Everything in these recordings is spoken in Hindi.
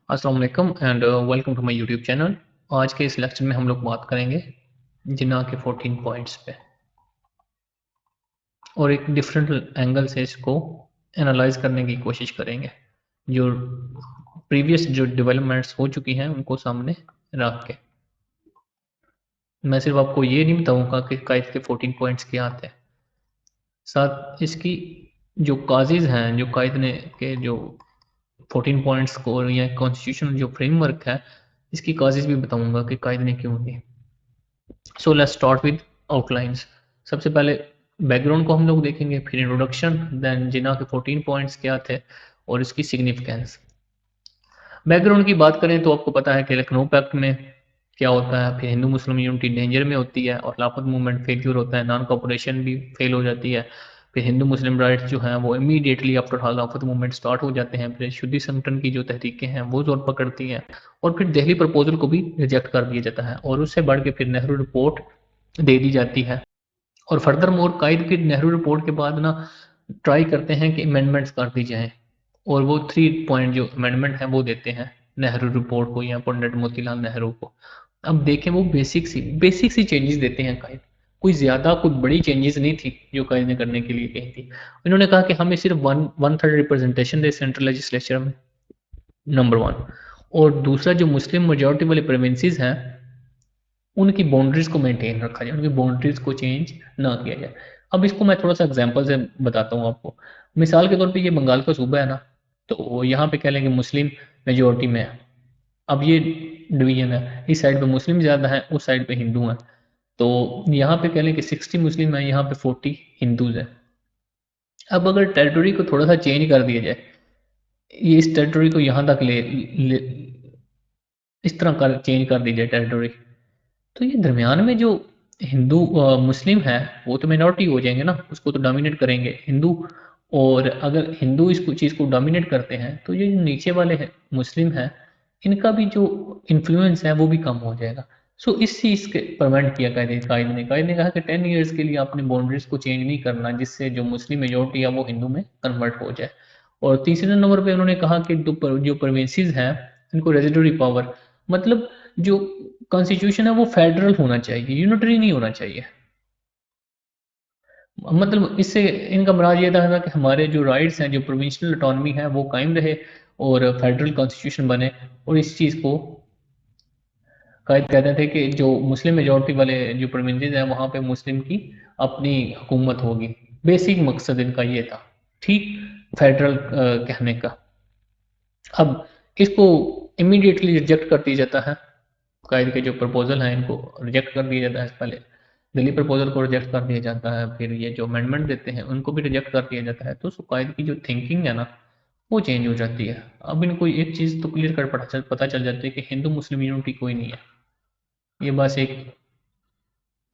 अस्सलाम वालेकुम and welcome to my YouTube channel. आज के इस लेक्चर में हम लोग बात करेंगे जिन्ना के 14 पॉइंट्स पे और एक डिफरेंट एंगल से इसको एनालाइज करने की कोशिश करेंगे। जो प्रीवियस जो डेवलपमेंट्स हो चुकी हैं उनको सामने रख के मैं सिर्फ आपको ये नहीं बताऊंगा कि काइद के 14 पॉइंट्स क्या आते हैं, साथ इसकी जो काजेज हैं जो काइद ने के जो 14 पॉइंट्स को या कॉन्स्टिट्यूशनल जो फ्रेमवर्क है इसकी काजेज भी बताऊंगा कि काइद ने क्यों दी। So let's start with outlines. सबसे पहले बैकग्राउंड को हम लोग देखेंगे, फिर इंट्रोडक्शन, देन जिना के 14 पॉइंट्स क्या थे और इसकी सिग्निफिकेंस। बैकग्राउंड की बात करें तो आपको पता है कि लखनऊ पैक्ट में क्या होता है, फिर हिंदू मुस्लिम यूनिटी डेंजर में होती है और खिलाफत मूवमेंट फेल्यूर होता है, नॉन कॉपरेशन भी फेल हो जाती है, फिर हिंदू मुस्लिम राइट्स जो हैं वो इमीडिएटली आफ्टर खिलाफत मूवमेंट स्टार्ट हो जाते हैं, फिर शुद्धि संगठन की जो तहरीकें हैं वो जोर पकड़ती हैं और फिर दिल्ली प्रपोजल को भी रिजेक्ट कर दिया जाता है और उससे बढ़ के फिर नेहरू रिपोर्ट दे दी जाती है। और फर्दर मोर कायद फिर नेहरू रिपोर्ट के बाद ना ट्राई करते हैं कि अमेंडमेंट्स कर दी जाएं और वो 3 पॉइंट जो अमेंडमेंट है वो देते हैं नेहरू रिपोर्ट को या पंडित मोतीलाल नेहरू को। अब देखें वो बेसिक सी चेंजेस देते हैं कायद, कोई ज़्यादा कोई बड़ी चेंजेस नहीं थी जो कायद ने करने के लिए कही थी। इन्होंने कहा कि हमें सिर्फ वन थर्ड रिप्रेजेंटेशन दे सेंट्रल लेजिस्लेचर में, नंबर वन। और दूसरा जो मुस्लिम मेजोरिटी वाले प्रोविंसेस हैं उनकी बाउंड्रीज को मेंटेन रखा जाए, उनकी बाउंड्रीज को चेंज ना किया जाए। अब इसको मैं थोड़ा सा एग्जांपल से बताता हूँ आपको। मिसाल के तौर पे ये बंगाल का सूबा है ना, तो यहाँ पे कह लेंगे मुस्लिम मेजोरिटी में है। अब ये डिवीजन है, इस साइड पे मुस्लिम ज़्यादा है, उस साइड पे हिंदू हैं। तो यहाँ पे कह लें कि 60 मुस्लिम है, यहाँ पे 40 हिंदूज हैं। अब अगर टेरिटरी को थोड़ा सा चेंज कर दिया जाए, ये इस टेरिटरी को यहाँ तक ले इस तरह कर चेंज कर दी जाए टेरिटरी, तो ये दरमियान में जो हिंदू मुस्लिम है वो तो मिनॉरिटी हो जाएंगे ना, उसको तो डोमिनेट करेंगे हिंदू। और अगर हिंदू इस चीज़ को डोमिनेट करते हैं तो ये जो नीचे वाले हैं मुस्लिम हैं, इनका भी जो इन्फ्लुएंस है वो भी कम हो जाएगा। सो इस चीज़ के प्रिवेंट किया कायदे ने कहा कि 10 ईयर्स के लिए अपनी बाउंड्रीज को चेंज नहीं करना जिससे जो मुस्लिम मेजोरिटी है वो हिंदू में कन्वर्ट हो जाए। और तीसरे नंबर पे उन्होंने कहा कि जो प्रोविंसेस हैं इनको रेजिडरी पावर, मतलब जो कॉन्स्टिट्यूशन है वो फेडरल होना चाहिए, यूनिटरी नहीं होना चाहिए। मतलब इससे इनका मुराद ये था कि हमारे जो राइट्स हैं, जो प्रोविंशियल ऑटोनॉमी है वो कायम रहे और फेडरल कॉन्स्टिट्यूशन बने। और इस चीज़ को कायद कहते थे कि जो मुस्लिम मेजोरिटी वाले जो प्रोविंसेस हैं वहाँ पे मुस्लिम की अपनी हुकूमत होगी। बेसिक मकसद इनका ये था, ठीक, फेडरल कहने का। अब इसको इमीडिएटली रिजेक्ट कर दिया जाता है, कायदे के जो प्रपोजल हैं इनको रिजेक्ट कर दिया जाता है। पहले दिल्ली प्रपोजल को रिजेक्ट कर दिया जाता है, फिर ये जो अमेंडमेंट देते हैं उनको भी रिजेक्ट कर दिया जाता है। तो कायदे की जो थिंकिंग है ना वो चेंज हो जाती है। अब इनको एक चीज़ तो क्लियर कर पता चल जाती है कि हिंदू मुस्लिम यूनिटी कोई नहीं है, ये बस एक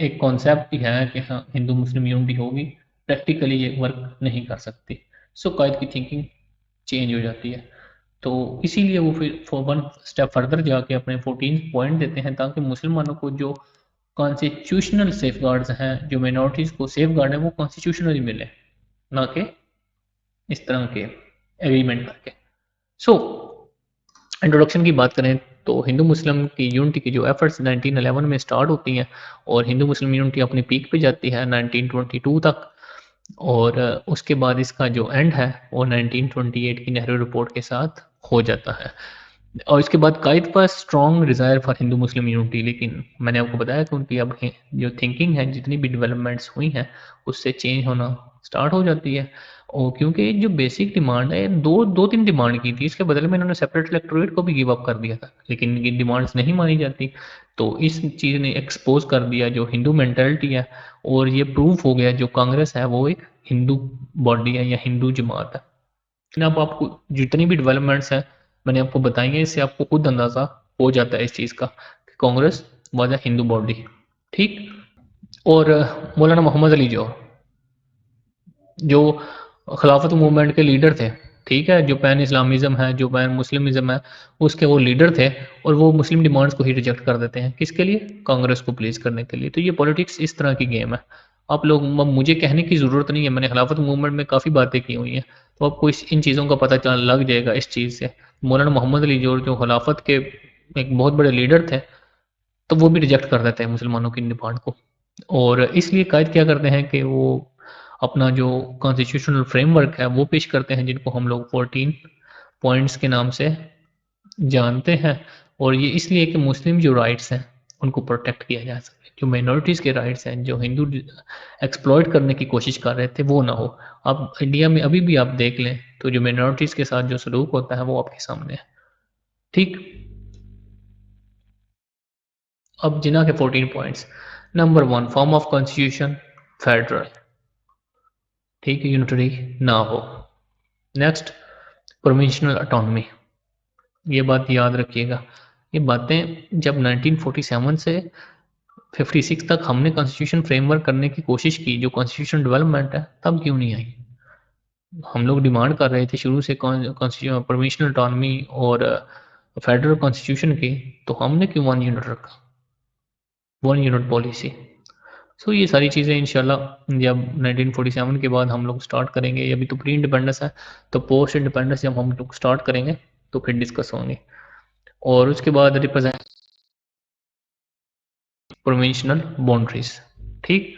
एक कॉन्सेप्ट ही है कि हाँ हिंदू मुस्लिम यूनिटी होगी, प्रैक्टिकली ये वर्क नहीं कर सकती। कायदे की थिंकिंग चेंज हो जाती है। तो इसीलिए वो फिर वन स्टेप फर्दर जाके अपने 14 पॉइंट देते हैं ताकि मुसलमानों को जो कॉन्स्टिट्यूशनल सेफ गार्ड्स हैं, जो माइनॉरिटीज़ को सेफ गार्ड है वो कॉन्स्टिट्यूशनली मिले, ना कि इस तरह के एग्रीमेंट करके। सो इंट्रोडक्शन की बात करें तो हिंदू मुस्लिम की यूनिटी की जो एफर्ट्स 1911 में स्टार्ट होती हैं और हिंदू मुस्लिम यूनिटी अपनी पीक पे जाती है 1922 तक। और उसके बाद इसका जो एंड है वो 1928 की नेहरू रिपोर्ट के साथ हो जाता है। और इसके बाद कायद पर strong desire for Hindu Muslim unity, लेकिन मैंने आपको बताया कि उनकी अब जो थिंकिंग है, जितनी भी डेवलपमेंट्स हुई हैं उससे चेंज होना स्टार्ट हो जाती है। और क्योंकि जो बेसिक डिमांड है, दो तीन डिमांड की थी, इसके बदले में इन्होंने सेपरेट इलेक्टोरेट को भी गिव अप कर दिया था, लेकिन इनकी डिमांड्स नहीं मानी जाती। तो इस चीज़ ने एक्सपोज कर दिया जो हिंदू मेंटालिटी है और ये प्रूफ हो गया जो कांग्रेस है वो एक हिंदू बॉडी है या हिंदू जमात है। लेकिन अब आपको जितनी भी डेवलपमेंट्स हैं मैंने आपको बताई हैं, इससे आपको खुद अंदाज़ा हो जाता है इस चीज़ का कि Congress was a Hindu body, ठीक। और मौलाना मोहम्मद अली जो खिलाफत मूवमेंट के लीडर थे, ठीक है, जो पैन इस्लामिज़्म है, जो पैन मुस्लिमिज़्म है, उसके वो लीडर थे। और वो मुस्लिम डिमांड्स को ही रिजेक्ट कर देते हैं, किसके लिए? कांग्रेस को प्लीज़ करने के लिए। तो ये पॉलिटिक्स इस तरह की गेम है। आप लोग मुझे कहने की ज़रूरत नहीं है, मैंने खिलाफत मूवमेंट में काफ़ी बातें की हुई हैं, तो आपको इन चीज़ों का पता चल लग जाएगा इस चीज़ से मौलाना मोहम्मद अली जो खिलाफत के एक बहुत बड़े लीडर थे, तो वो भी रिजेक्ट कर देते हैं मुसलमानों की डिमांड को। और इसलिए कायद क्या करते हैं कि वो अपना जो कॉन्स्टिट्यूशनल फ्रेमवर्क है वो पेश करते हैं, जिनको हम लोग 14 पॉइंट्स के नाम से जानते हैं। और ये इसलिए कि मुस्लिम जो राइट्स हैं उनको प्रोटेक्ट किया जा सके, जो माइनॉरिटीज़ के राइट्स हैं, जो हिंदू एक्सप्लॉइट करने की कोशिश कर रहे थे, वो ना हो। अब इंडिया में अभी भी आप देख लें तो जो माइनॉरिटीज़ के साथ जो सलूक होता है वो आपके सामने है। ठीक। अब जिना के 14 points. Number 1, form of constitution federal, ठीक है, यूनिटरी ना हो। नेक्स्ट, प्रोविंशनल ऑटोनॉमी, ये बात याद रखिएगा। ये बातें जब 1947 से 56 तक हमने कॉन्स्टिट्यूशन फ्रेमवर्क करने की कोशिश की, जो कॉन्स्टिट्यूशन डेवलपमेंट है, तब क्यों नहीं आई? हम लोग डिमांड कर रहे थे शुरू से प्रोविंशनल ऑटोनॉमी और फेडरल कॉन्स्टिट्यूशन की, तो हमने क्यों 1 यूनिट रखा, 1 यूनिट पॉलिसी। सो ये सारी चीज़ें इंशाल्लाह जब 1947 के बाद हम लोग स्टार्ट करेंगे, अभी तो प्री इंडिपेंडेंस है, तो पोस्ट इंडिपेंडेंस जब हम लोग स्टार्ट करेंगे तो फिर डिस्कस होंगे। और उसके बाद रिप्रेजेंट प्रोविंशनल बाउंड्रीज, ठीक।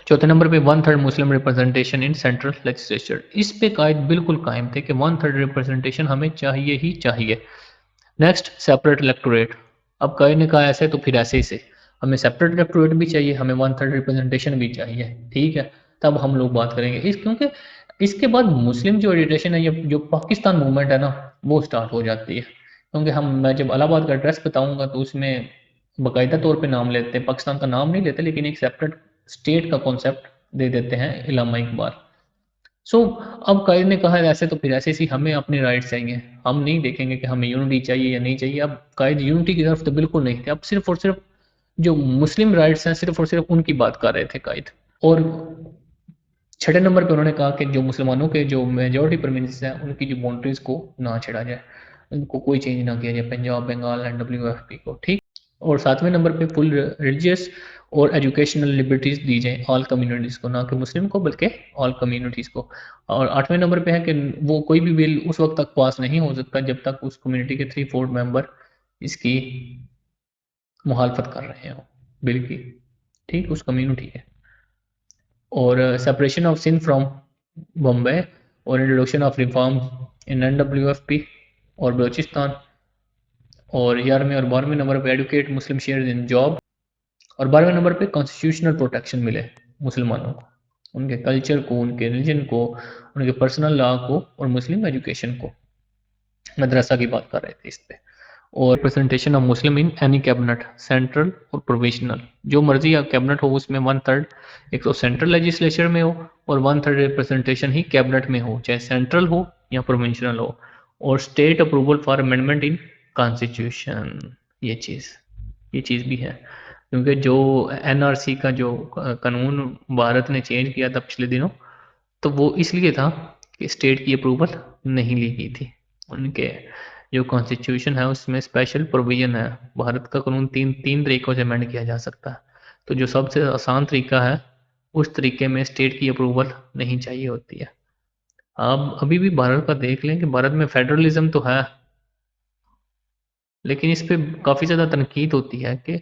चौथे नंबर पे 1/3 मुस्लिम रिप्रेजेंटेशन इन सेंट्रल लेजिस्लेचर, इस पे कायद बिल्कुल कायम थे कि 1/3 रिप्रेजेंटेशन हमें चाहिए ही चाहिए। नेक्स्ट, सेपरेट इलेक्टोरेट, अब कायद ने कहा ऐसे तो फिर ऐसे ही से हमें सेपरेट इलेक्टोरेट भी चाहिए, हमें 1/3 रिप्रेजेंटेशन भी चाहिए, ठीक है। तब हम लोग बात करेंगे इस, क्योंकि इसके बाद मुस्लिम जो एडिटेशन है, ये जो पाकिस्तान मूवमेंट है ना, वो स्टार्ट हो जाती है। क्योंकि मैं जब इलाहाबाद का एड्रेस बताऊंगा तो उसमें बाकायदा तौर पे नाम लेते हैं, पाकिस्तान का नाम नहीं लेते, लेकिन एक सेपरेट स्टेट का कॉन्सेप्ट दे देते हैं इलामा इकबाल। सो अब कायद ने कहा ऐसे तो फिर ऐसे ही हमें अपने राइट्स चाहिए, हम नहीं देखेंगे कि हमें यूनिटी चाहिए या नहीं चाहिए। अब कायद यूनिटी की तरफ तो बिल्कुल नहीं थे, अब सिर्फ और सिर्फ जो मुस्लिम राइट्स हैं सिर्फ और सिर्फ उनकी बात कर रहे थे कायद। और छठे नंबर पे उन्होंने कहा कि जो मुसलमानों के जो मेजॉरिटी प्रोविंसेस हैं उनकी जो बाउंड्रीज को ना छेड़ा जाए, उनको कोई चेंज ना किया जाए, पंजाब, बंगाल एंड WFP को, ठीक। और सातवें नंबर पे फुल रिलीजियस और एजुकेशनल लिबर्टीज दी जाए ऑल कम्युनिटीज़ को, ना कि मुस्लिम को बल्कि ऑल कम्युनिटीज़ को। और आठवें नंबर पे है कि वो कोई भी बिल उस वक्त तक पास नहीं हो सकता जब तक उस कम्युनिटी के 3/4 मेंबर इसकी मुखालफत कर रहे हो बिल की, ठीक, उस कम्युनिटी के। और separation of Sindh from Bombay और introduction of reform in NWFP और बलूचिस्तान। और 11वें और 12वें नंबर पे educate Muslim share in job. और 12वें नंबर पे कॉन्स्टिट्यूशनल प्रोटेक्शन मिले मुसलमानों को, उनके कल्चर को, उनके रिलीजन को, उनके पर्सनल लॉ को और मुस्लिम एजुकेशन को। मदरसा की बात कर रहे थे इस पे। और representation of Muslim in any cabinet, central और प्रोविजनल, जो मर्जी आप कैबिनेट हो उसमें 1/3 एक तो सेंट्रल लेजिस्लेचर में हो और 1/3 रिप्रेजेंटेशन ही कैबिनेट में हो, चाहे सेंट्रल हो या प्रोविंशनल हो। और state approval for amendment in constitution, ये चीज़ भी है, क्योंकि जो NRC का जो कानून भारत ने चेंज किया था पिछले दिनों, तो वो इसलिए था कि स्टेट की अप्रूवल नहीं ली गई थी। उनके जो कॉन्स्टिट्यूशन है उसमें स्पेशल प्रोविजन है, भारत का कानून तीन तीन तरीकों से अमेंड किया जा सकता है, तो जो सबसे आसान तरीका है उस तरीके में स्टेट की अप्रूवल नहीं चाहिए होती है। आप अभी भी भारत का देख लें कि भारत में फेडरलिज्म तो है, लेकिन इस पे काफ़ी ज़्यादा तनकीद होती है कि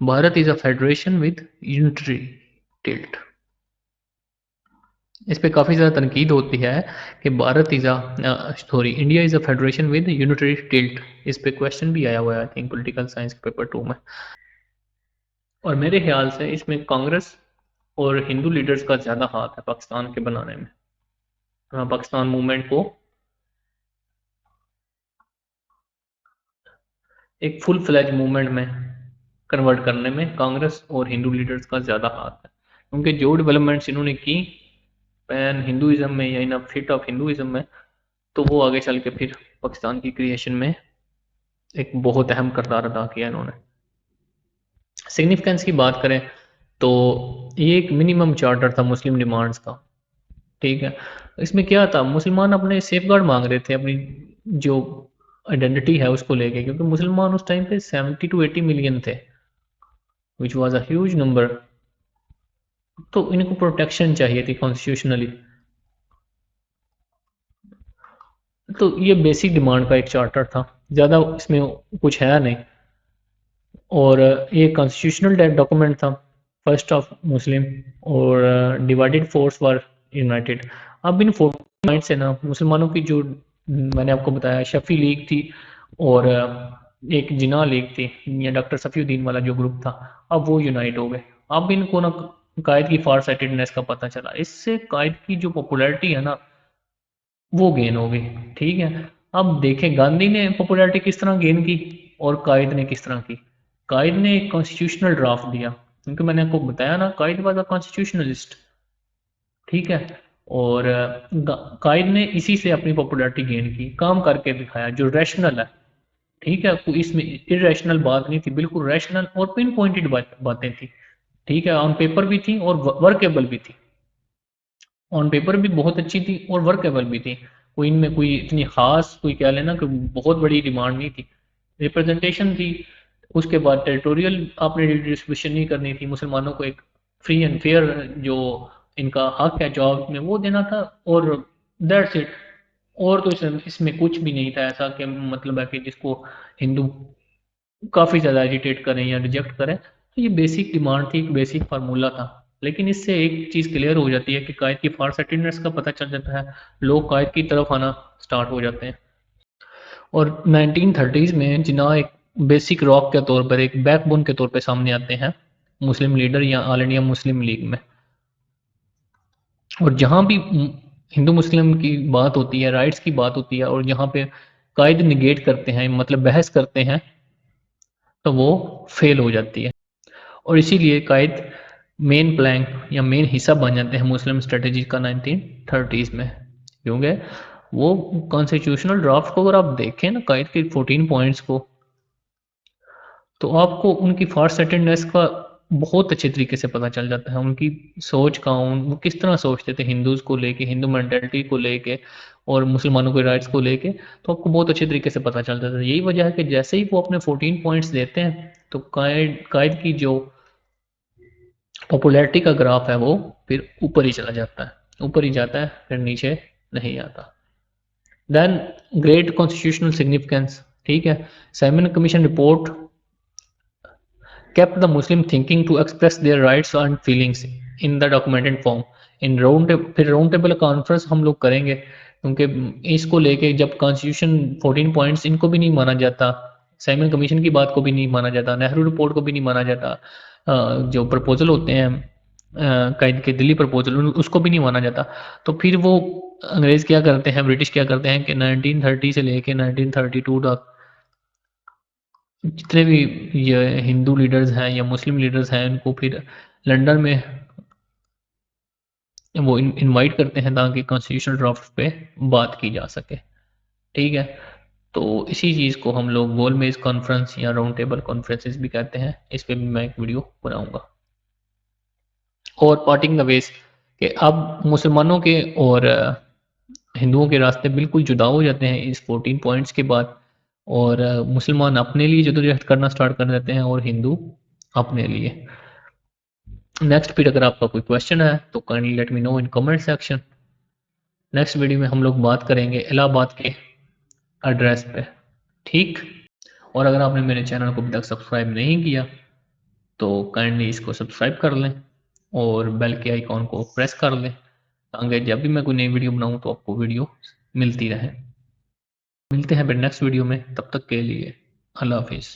Bharat is a federation with unitary tilt. इस पे काफ़ी ज़्यादा तनकीद होती है कि Bharat is India is a federation with unitary tilt. इस पे क्वेश्चन भी आया हुआ है I think political science paper 2 में। और मेरे ख्याल से इसमें कांग्रेस और हिंदू लीडर्स का ज़्यादा हाथ है पाकिस्तान के बनाने में, पाकिस्तान मूवमेंट को एक फुल फ्लैज मूवमेंट में कन्वर्ट करने में कांग्रेस और हिंदू लीडर्स का ज़्यादा हाथ है, क्योंकि जो डेवलपमेंट्स इन्होंने की पैन हिंदुज़म में या इन फिट ऑफ हिंदुज़म में, तो वो आगे चल के फिर पाकिस्तान की क्रिएशन में एक बहुत अहम किरदार अदा किया इन्होंने। सिग्निफिकेंस की बात करें तो ये एक मिनिमम चार्टर था मुस्लिम डिमांड्स का, ठीक है। इसमें क्या था, मुसलमान अपने सेफगार्ड मांग रहे थे अपनी जो आइडेंटिटी है उसको लेके, क्योंकि मुसलमान उस टाइम पे 70 to 80 मिलियन थे, which was a huge number. तो इनको प्रोटेक्शन चाहिए थी कॉन्स्टिट्यूशनली। तो ये बेसिक डिमांड का एक चार्टर था, ज़्यादा इसमें कुछ है नहीं। और ये कॉन्स्टिट्यूशनल डॉक्यूमेंट था, फर्स्ट ऑफ मुस्लिम, और डिवाइडेड फोर्स वर यूनाइटेड। अब इन 4 पॉइंट से ना मुसलमानों की जो मैंने आपको बताया शफी लीग थी, और एक जिना लीग थी या डॉक्टर सफीउद्दीन वाला जो ग्रुप था, अब वो यूनाइट हो गए। अब इनको ना कायद की फार साइटेडनेस का पता चला, इससे कायद की जो पॉपुलैरिटी है ना वो गेन हो गई। ठीक है, अब देखें गांधी ने पॉपुलैरिटी किस तरह गेन की और कायद ने किस तरह की। कायद ने एक कॉन्स्टिट्यूशनल ड्राफ्ट दिया, क्योंकि मैंने आपको बताया ना कायद वाज अ कॉन्स्टिट्यूशनलिस्ट। ठीक है, और कायद ने इसी से अपनी पॉपुलैरिटी गेन की, काम करके दिखाया जो रैशनल है। ठीक है, कोई इसमें इरेशनल बात नहीं थी, बिल्कुल रैशनल और पिन पॉइंटेड बातें थी। ठीक है, ऑन पेपर भी थी और वर्केबल भी थी। ऑन पेपर भी बहुत अच्छी थी और वर्केबल भी थी। कोई इनमें कोई इतनी खास कोई कह लेना कि बहुत बड़ी डिमांड नहीं थी। रिप्रेजेंटेशन थी, उसके बाद टेरिटोरियल आपने डिस्ट्रीब्यूशन नहीं करनी थी, मुसलमानों को एक फ्री एंड फेयर जो इनका हक है जॉब में वो देना था, और दैट्स इट। और तो इसमें कुछ भी नहीं था ऐसा कि मतलब है कि जिसको हिंदू काफ़ी ज़्यादा एजिटेट करें या रिजेक्ट करें। तो ये बेसिक डिमांड थी, एक बेसिक फार्मूला था। लेकिन इससे एक चीज़ क्लियर हो जाती है कि कायद की फार साइटेडनेस का पता चल जाता है, लोग कायद की तरफ आना स्टार्ट हो जाते हैं। और 1930s में जिन्ना एक बेसिक रॉक के तौर पर, एक बैकबोन के तौर पे सामने आते हैं मुस्लिम लीडर या ऑल इंडिया मुस्लिम लीग में। और जहाँ भी हिंदू मुस्लिम की बात होती है, राइट्स की बात होती है, और जहाँ पे कायद निगेट करते हैं, मतलब बहस करते हैं, तो वो फेल हो जाती है। और इसीलिए कायद मेन प्लैंक या मेन हिस्सा बन जाते हैं मुस्लिम स्ट्रेटजी का 1930s में। क्योंकि वो कॉन्स्टिट्यूशनल ड्राफ्ट को अगर आप देखें ना, कायद के 14 पॉइंट्स को, तो आपको उनकी फार सेटेडनेस का बहुत अच्छे तरीके से पता चल जाता है, उनकी सोच का, वो किस तरह सोचते थे हिंदूज को लेके, हिंदू मेंटेलिटी को लेके और मुसलमानों के राइट्स को लेके। तो आपको बहुत अच्छे तरीके से पता चल जाता है। यही वजह है कि जैसे ही वो अपने 14 पॉइंट्स देते हैं, तो कायद की जो पॉपुलैरिटी का ग्राफ है वो फिर ऊपर ही चला जाता है, ऊपर ही जाता है, फिर नीचे नहीं आता। Then great constitutional significance. ठीक है, Simon commission report kept the Muslim thinking to express their rights and feelings in the documented form in फिर राउंड टेबल कॉन्फ्रेंस हम लोग करेंगे, क्योंकि इसको लेके जब कॉन्स्टिट्यूशन 14 पॉइंट्स इनको भी नहीं माना जाता, साइमन कमीशन की बात को भी नहीं माना जाता, नेहरू रिपोर्ट को भी नहीं माना जाता, जो प्रपोजल होते हैं कायद के दिल्ली प्रपोजल उसको भी नहीं माना जाता, तो फिर वो अंग्रेज क्या करते हैं, ब्रिटिश क्या करते हैं कि 1930 से लेके 1932 तक जितने भी ये हिंदू लीडर्स हैं या मुस्लिम लीडर्स हैं, इनको फिर लंदन में वो इनवाइट करते हैं ताकि कॉन्स्टिट्यूशनल ड्राफ्ट पे बात की जा सके। ठीक है, तो इसी चीज़ को हम लोग गोलमेज कॉन्फ्रेंस या राउंड टेबल कॉन्फ्रेंसेस भी कहते हैं। इस पे भी मैं एक वीडियो बनाऊंगा। और पार्टिंग द वेज कि अब मुसलमानों के और हिंदुओं के रास्ते बिल्कुल जुदा हो जाते हैं इस 14 पॉइंट्स के बाद, और मुसलमान अपने लिए जदोजहद करना स्टार्ट कर देते हैं और हिंदू अपने लिए। नेक्स्ट फिर अगर आपका कोई क्वेश्चन है तो kindly let me know in comment section. Next video में हम लोग बात करेंगे इलाहाबाद के एड्रेस पे। ठीक, और अगर आपने मेरे चैनल को अभी तक सब्सक्राइब नहीं किया तो काइंडली इसको सब्सक्राइब कर लें और बेल के आइकॉन को प्रेस कर लें, ताकि जब भी मैं कोई नई वीडियो बनाऊँ तो आपको वीडियो मिलती रहे। मिलते हैं फिर नेक्स्ट वीडियो में, तब तक के लिए अल्लाह हाफिज़।